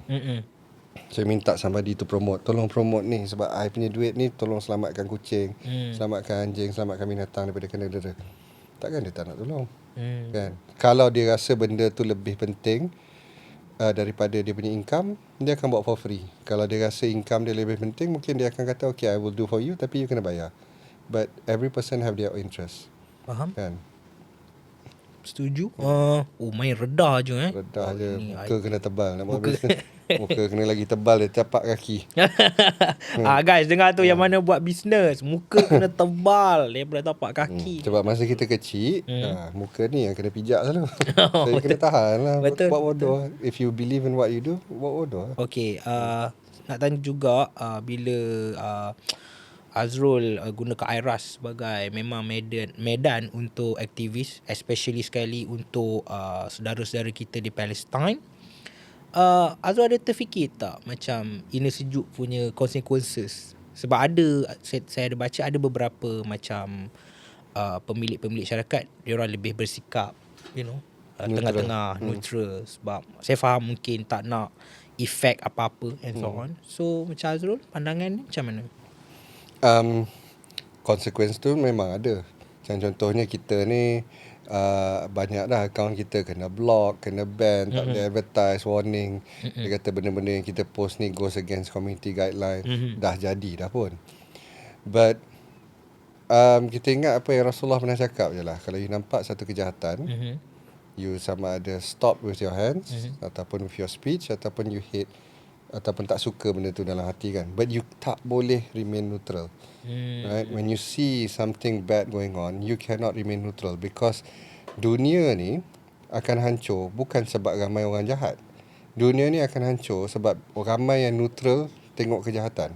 Saya minta somebody to promote, tolong promote ni sebab I punya duit ni tolong selamatkan kucing, selamatkan anjing, selamatkan binatang daripada kena dera. Takkan dia tak nak tolong. Kan? Kalau dia rasa benda tu lebih penting daripada dia punya income, dia akan buat for free. Kalau dia rasa income dia lebih penting, mungkin dia akan kata okay, I will do for you, tapi you kena bayar. But every person have their interest. Faham? Kan? Setuju. Main redah je Redah je. Muka kena tebal. Nak buat bisnes. Muka kena lagi tebal dia tapak kaki. Guys, dengar tu yang mana buat bisnes, muka kena tebal daripada tapak kaki. Sebab masa kita kecil, muka ni yang kena pijak selalu. So you kena tahan lah. Betul, Buat bodoh. If you believe in what you do, buat bodoh. Okay, nak tanya juga bila Azrul gunakan IRAS sebagai memang medan untuk aktivis, especially sekali untuk saudara-saudara kita di Palestin. Azrul ada terfikir tak macam inner sejuk punya consequences? Sebab saya ada baca ada beberapa macam pemilik-pemilik syarikat, dia orang lebih bersikap tengah-tengah, neutral. Sebab saya faham mungkin tak nak efek apa-apa and so on. So macam Azrul, pandangan ni macam mana? Consequence tu memang ada. Macam contohnya kita ni banyak dah akaun kita kena block, kena ban, tak boleh advertise, warning. Dia kata benda-benda yang kita post ni goes against community guideline. Dah jadi dah pun. But kita ingat apa yang Rasulullah pernah cakap je lah. Kalau you nampak satu kejahatan, you sama ada stop with your hands, ataupun with your speech, ataupun you hate, ataupun tak suka benda tu dalam hati kan. But you tak boleh remain neutral. Right? When you see something bad going on, you cannot remain neutral, because dunia ni akan hancur bukan sebab ramai orang jahat. Dunia ni akan hancur sebab ramai yang neutral tengok kejahatan.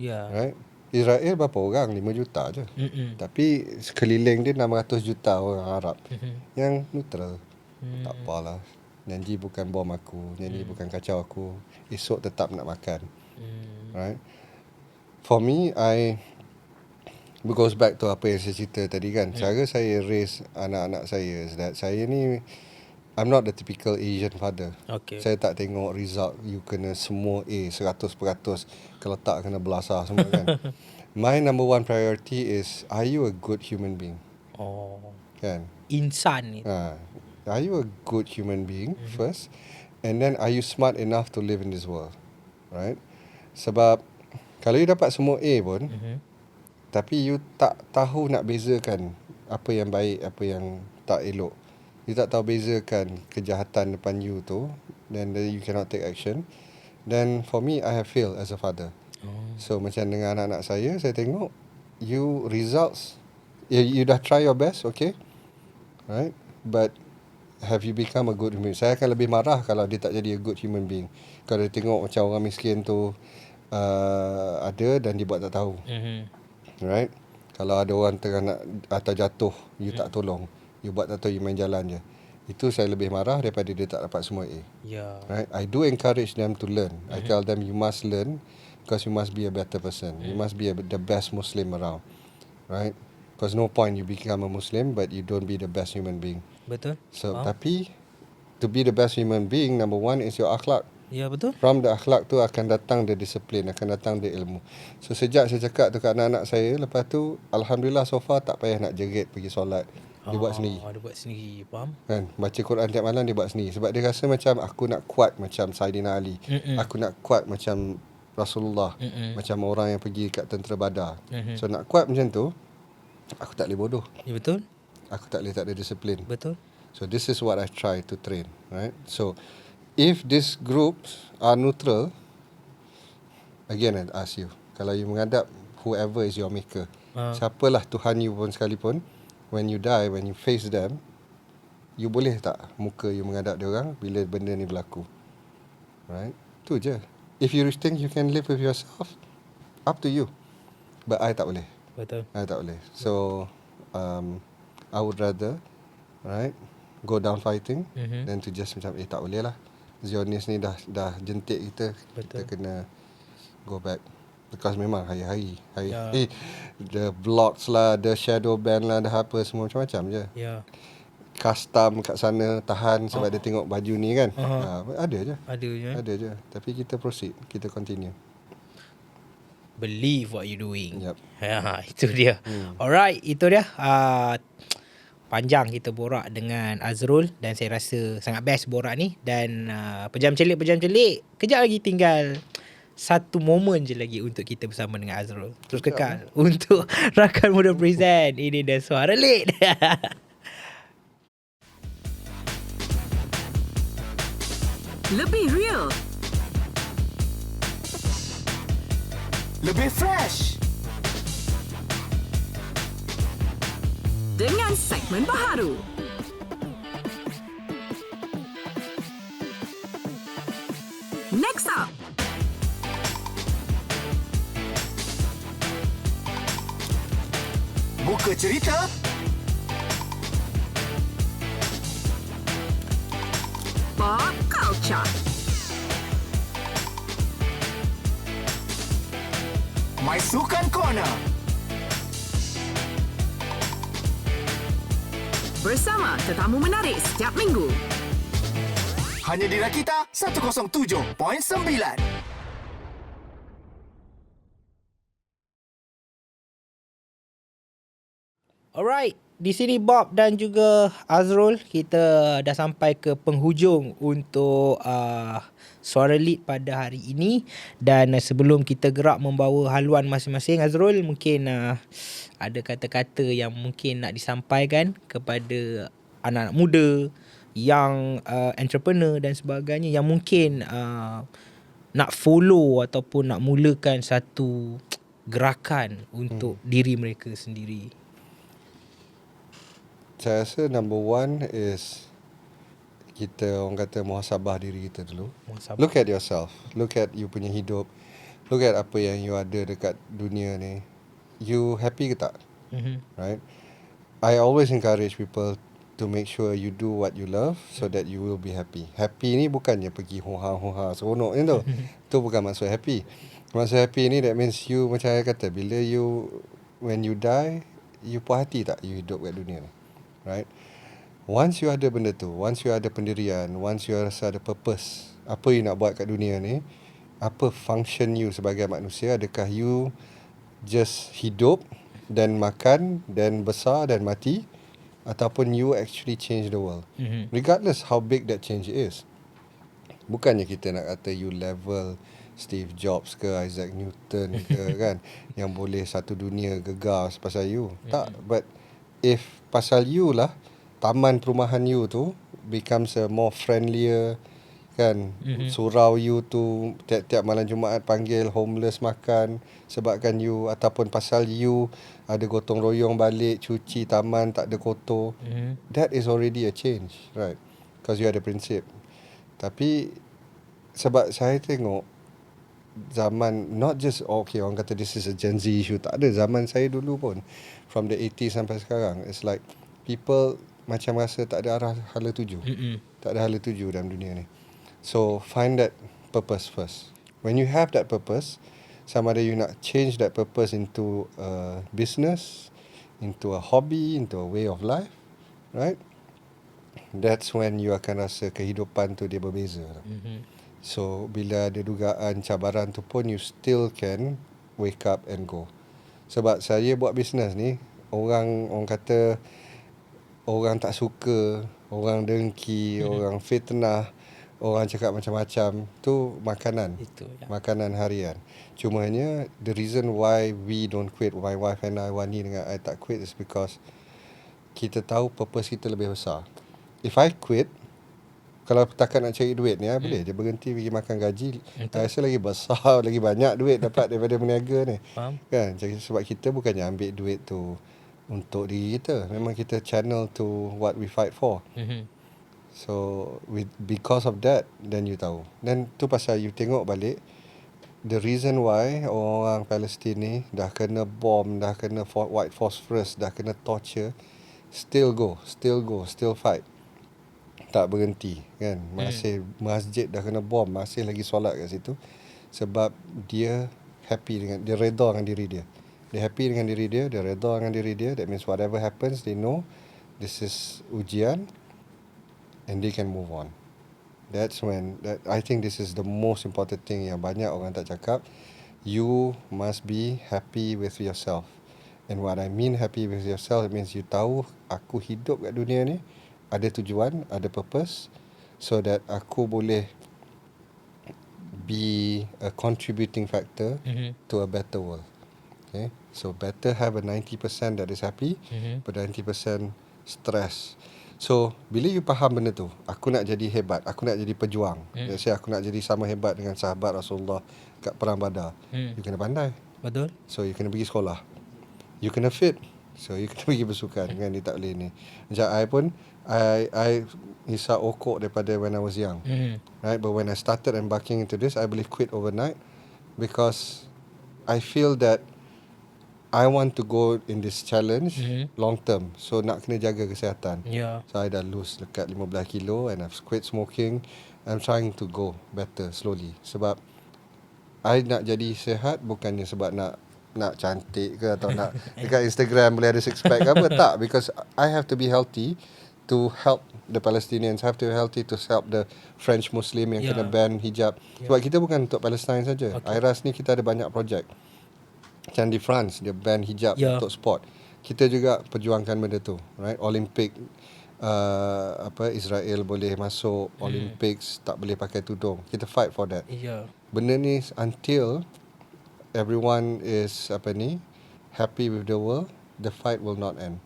Right? Israel berapa orang? 5 juta je. Tapi sekeliling dia 600 juta orang Arab yang neutral. Tak apalah. Janji bukan bom aku, janji bukan kacau aku, esok tetap nak makan. Right? For me, it goes back to apa yang saya cerita tadi kan. Cara saya raise anak-anak saya is that saya ni, I'm not the typical Asian father. Okay. Saya tak tengok result, you kena semua A 100%. Kalau tak kena belasah semua kan. My number one priority is, are you a good human being? Kan? Insan ni. Are you a good human being first? And then are you smart enough to live in this world? Right? Sebab kalau you dapat semua A pun, tapi you tak tahu nak bezakan apa yang baik, apa yang tak elok, you tak tahu bezakan kejahatan depan you tu, then you cannot take action. Then for me, I have failed as a father. So macam dengan anak-anak saya tengok you results, you dah try your best, okay, right, but have you become a good human being? Saya akan lebih marah kalau dia tak jadi a good human being. Kalau dia tengok macam orang miskin tu ada dan dia buat tak tahu, right. Kalau ada orang tengah nak atau jatuh, you tak tolong, you buat tak tahu, you main jalan je. Itu saya lebih marah daripada dia tak dapat semua A. Yeah. Right? I do encourage them to learn. I tell them you must learn because you must be a better person. You must be the best Muslim around. Right? Because no point you become a Muslim but you don't be the best human being. Betul. So, tapi to be the best human being, number one is your akhlak. Ya, betul. From the akhlak tu akan datang the disiplin, akan datang the ilmu. So sejak saya cakap tu kat anak-anak saya, lepas tu Alhamdulillah so far tak payah nak jerit pergi solat. Dia buat sendiri. Dia buat sendiri, faham? Kan, baca Quran tiap malam dia buat sendiri. Sebab dia rasa macam aku nak kuat macam Saidina Ali. Aku nak kuat macam Rasulullah. Macam orang yang pergi kat tentera Badar. So nak kuat macam tu, aku tak boleh bodoh. Ya, betul. Aku tak boleh tak ada disiplin. Betul. So this is what I try to train, right? So if these groups are neutral, again I ask you, kalau you menghadap whoever is your maker, siapalah Tuhan you pun sekalipun, when you die, when you face them, you boleh tak muka you menghadap dia orang bila benda ni berlaku, right? Tu je. If you think you can live with yourself, up to you, but I tak boleh. Betul. I tak boleh. So I would rather, right, go down fighting than to just macam tak boleh lah, Zionis ni dah jentik kita. Betul. Kita kena go back. Because memang hari-hari the blocks lah, the shadow ban lah, dah apa semua macam-macam je. Ya. Custom kat sana tahan sebab dia tengok baju ni kan. Ada je. Ada je. Tapi kita proceed, kita continue. Believe what you doing. Yep. Ya, itu dia. Alright, itu dia. Panjang kita borak dengan Azrul dan saya rasa sangat best borak ni. Dan pejam celik. Kejap lagi tinggal satu momen je lagi untuk kita bersama dengan Azrul. Terus kekal untuk Rakan Muda Present. Ini dah Suara Lead. Lebih real, Lebih fresh. dengan segmen baharu. Next up, Buka cerita. Pop Culture. My Sukan Corner. Bersama tetamu menarik setiap minggu. Hanya di Rakita 107.9. Alright, di sini Bob dan juga Azrul, kita dah sampai ke penghujung untuk Suara Lead pada hari ini. Dan sebelum kita gerak membawa haluan masing-masing, Azrul, mungkin ada kata-kata yang mungkin nak disampaikan kepada anak-anak muda, yang entrepreneur dan sebagainya, yang mungkin nak follow ataupun nak mulakan satu gerakan untuk diri mereka sendiri. Saya rasa number one is kita orang kata muhasabah diri kita dulu. Muhasabah. Look at yourself. Look at you punya hidup. Look at apa yang you ada dekat dunia ni. You happy ke tak? Right? I always encourage people to make sure you do what you love so that you will be happy. Happy ni bukannya pergi hoha-hoha seronok ni tu. Tu bukan maksud happy. Maksud happy ni that means you, macam saya kata, bila you, when you die, you puas hati tak you hidup kat dunia ni? Right? Once you ada benda tu, once you ada pendirian, once you rasa ada purpose, apa you nak buat kat dunia ni, apa function you sebagai manusia, adakah you just hidup dan makan dan besar dan mati, ataupun you actually change the world, regardless how big that change is. Bukannya kita nak kata you level Steve Jobs ke Isaac Newton ke kan, yang boleh satu dunia gegar pasal you. Tak, but if pasal you lah, taman perumahan you tu becomes a more friendlier kan. Surau you tu tiap-tiap malam Jumaat panggil homeless makan sebabkan you, ataupun pasal you ada gotong royong balik cuci taman tak ada kotor. That is already a change, right? Because you ada prinsip. Tapi sebab saya tengok zaman, not just okay orang kata this is a Gen Z issue, tak ada. Zaman saya dulu pun, from the 80s sampai sekarang, it's like people macam rasa tak ada arah hala tuju. Tak ada hala tuju dalam dunia ni. So find that purpose first. When you have that purpose, sama ada you nak change that purpose into a business, into a hobby, into a way of life, right? That's when you akan rasa kehidupan tu dia berbeza. So bila ada dugaan cabaran tu pun, you still can wake up and go. Sebab saya buat bisnes ni, orang kata orang tak suka, orang dengki, orang fitnah, orang cakap macam-macam, tu makanan. Itu ya. Makanan harian. Cumanya the reason why we don't quit, my wife and I, Wani dengan I tak quit, is because kita tahu purpose kita lebih besar. If I quit, kalau setakat nak cari duit ni, boleh je berhenti pergi makan gaji. Saya rasa lagi besar, lagi banyak duit dapat daripada berniaga ni. Faham? Kan? Sebab kita bukannya ambil duit tu untuk diri kita. Memang kita channel to what we fight for. So because of that, then you tahu. Dan tu pasal you tengok balik, the reason why orang Palestin ni dah kena bom, dah kena white phosphorus, dah kena torture, still fight. Tak berhenti kan. Masih masjid dah kena bom, masih lagi solat kat situ. Sebab dia happy dengan, dia redha dengan diri dia. Dia happy dengan diri dia, dia redha dengan diri dia. That means whatever happens, they know this is ujian and they can move on. That's when I think this is the most important thing yang banyak orang tak cakap. You must be happy with yourself. And what I mean happy with yourself, it means you tahu aku hidup kat dunia ni ada tujuan, ada purpose, so that aku boleh be a contributing factor to a better world. Okay, so better have a 90% that is happy, but 90% stress. So bila you faham benda tu, aku nak jadi hebat, aku nak jadi pejuang, let's say aku nak jadi sama hebat dengan sahabat Rasulullah kat perang Badar, you kena pandai. Betul. So you kena pergi sekolah, you kena fit, so you kena pergi bersukan kan. Dia tak boleh ni. Macam I pun, I hisap okok daripada when I was young, right? But when I started embarking into this, I believe quit overnight, because I feel that I want to go in this challenge long term. So nak kena jaga kesihatan. Ya. So I dah lose dekat 15 kilo and I've quit smoking. I'm trying to go better slowly. Sebab I nak jadi sihat bukannya sebab nak cantik ke, atau nak dekat Instagram boleh ada six pack ke apa. Tak, because I have to be healthy to help the Palestinians, have to be healthy to help the French Muslim yang kena ban hijab. Sebab kita bukan untuk Palestine saja. IRAS ni kita ada banyak projek. Macam di France, dia ban hijab untuk sport. Kita juga perjuangkan benda tu, right? Olympic, Israel boleh masuk Olympics, tak boleh pakai tudung. Kita fight for that. Benda ni until everyone is happy with the world, the fight will not end.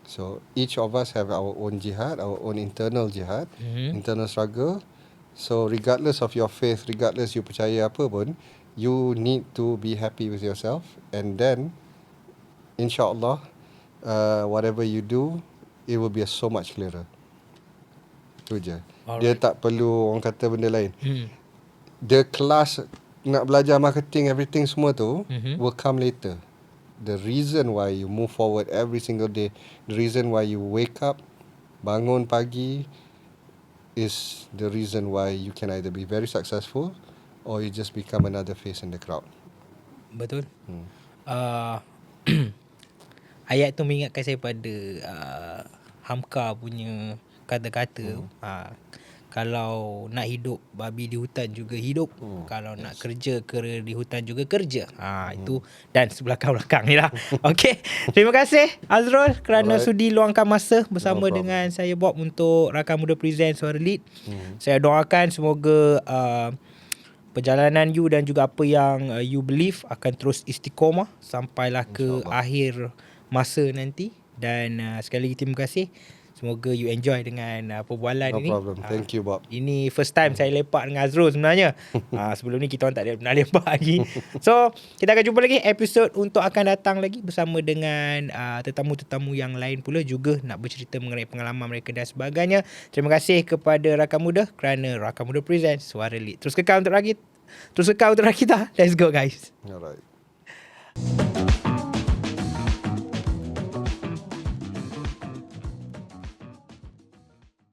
So each of us have our own jihad, our own internal jihad, internal struggle. So regardless of your faith, regardless you percaya apa pun, you need to be happy with yourself, and then insyaAllah whatever you do, it will be so much clearer. Tu je. Dia tak perlu orang kata benda lain. The class nak belajar marketing, everything semua tu will come later. The reason why you move forward every single day, the reason why you wake up, bangun pagi, is the reason why you can either be very successful or you just become another face in the crowd. Betul. Ayat tu mengingatkan saya pada Hamka punya kata-kata. Kalau nak hidup babi di hutan juga hidup. Kalau nak kerja kera di hutan juga kerja. Itu dan belakang-belakang ni lah. Okey. Terima kasih Azrul kerana sudi luangkan masa bersama dengan saya Bob untuk Rakan Muda Present Suara Lead. Saya doakan semoga perjalanan you dan juga apa yang you believe akan terus istiqomah sampailah ke akhir masa nanti. Dan sekali lagi terima kasih. Semoga you enjoy dengan perbualan No ini. problem. Thank you, Bob. Ini first time saya lepak dengan Azrul sebenarnya. Sebelum ni kita orang tak ada pernah lepak lagi. So, kita akan jumpa lagi episod untuk akan datang lagi bersama dengan tetamu-tetamu yang lain pula juga nak bercerita mengenai pengalaman mereka dan sebagainya. Terima kasih kepada Rakan Muda kerana Rakan Muda Presents Suara Lead. Terus kekal untuk Rakita. Let's go guys. Alright.